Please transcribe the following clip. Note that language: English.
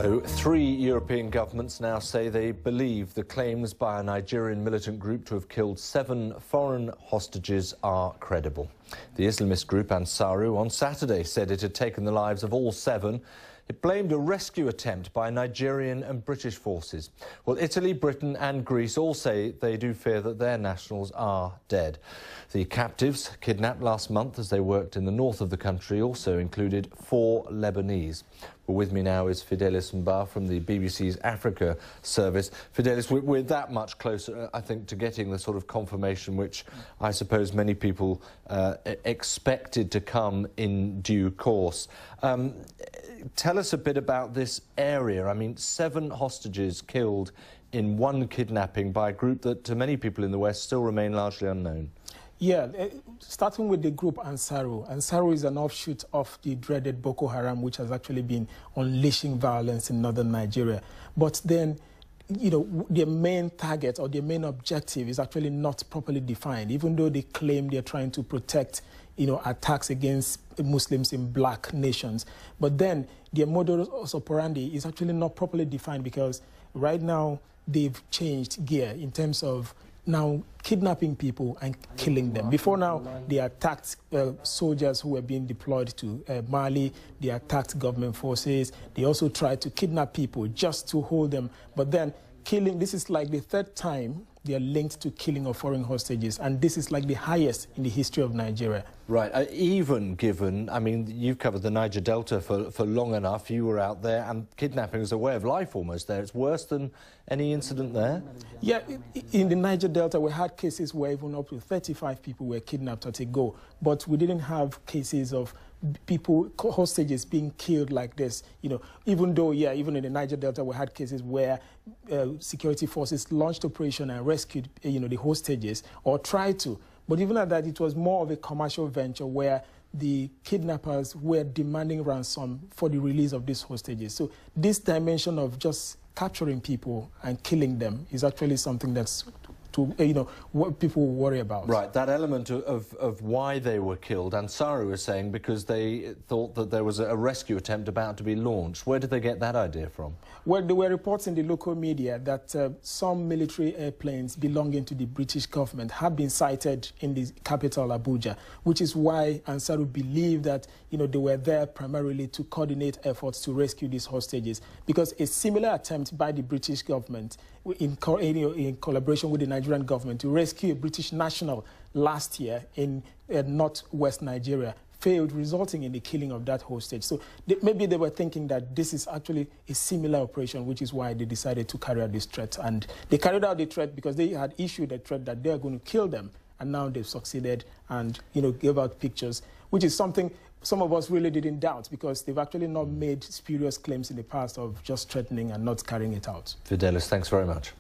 So, 3 European governments now say they believe the claims by a Nigerian militant group to have killed 7 foreign hostages are credible. The Islamist group Ansaru on Saturday said it had taken the lives of all 7. It blamed a rescue attempt by Nigerian and British forces. Well, Italy, Britain and Greece all say they do fear that their nationals are dead. The captives, kidnapped last month as they worked in the north of the country, also included 4 Lebanese. Well, with me now is Fidelis Mba from the BBC's Africa service. Fidelis, we're that much closer, I think, to getting the sort of confirmation which I suppose many people expected to come in due course. Tell us a bit about this area. I mean, 7 hostages killed in one kidnapping by a group that, to many people in the West, still remain largely unknown. Yeah, starting with the group Ansaru. Ansaru is an offshoot of the dreaded Boko Haram, which has actually been unleashing violence in northern Nigeria. But then, you know, their main target or their main objective is actually not properly defined, even though they claim they're trying to protect, you know, attacks against Muslims in black nations. But then their modus operandi is actually not properly defined, because right now they've changed gear in terms of now kidnapping people and killing them. Before now, they attacked soldiers who were being deployed to Mali. They attacked government forces. They also tried to kidnap people just to hold them. But then killing, this is like the 3rd time they are linked to killing of foreign hostages, and this is like the highest in the history of Nigeria. Right, even given, I mean, you've covered the Niger Delta for long enough, you were out there, and kidnapping is a way of life almost there. It's worse than any incident there? Yeah, in the Niger Delta, we had cases where even up to 35 people were kidnapped at a go, but we didn't have cases of people, hostages being killed like this, you know, even though, yeah, even in the Niger Delta, we had cases where security forces launched operation and rescued, you know, the hostages, or tried to. But even at that, it was more of a commercial venture where the kidnappers were demanding ransom for the release of these hostages. So this dimension of just capturing people and killing them is actually something that's, you know, what people worry about. Right, that element of why they were killed, Ansaru is saying because they thought that there was a rescue attempt about to be launched. Where did they get that idea from? Well, there were reports in the local media that some military airplanes belonging to the British government had been sighted in the capital, Abuja, which is why Ansaru believed that, you know, they were there primarily to coordinate efforts to rescue these hostages, because a similar attempt by the British government in collaboration with the Nigerian government to rescue a British national last year in northwest Nigeria failed, resulting in the killing of that hostage. So maybe they were thinking that this is actually a similar operation, which is why they decided to carry out this threat. And they carried out the threat because they had issued a threat that they are going to kill them, and now they've succeeded and, you know, gave out pictures, which is something some of us really didn't doubt, because they've actually not made spurious claims in the past of just threatening and not carrying it out. Fidelis, thanks very much.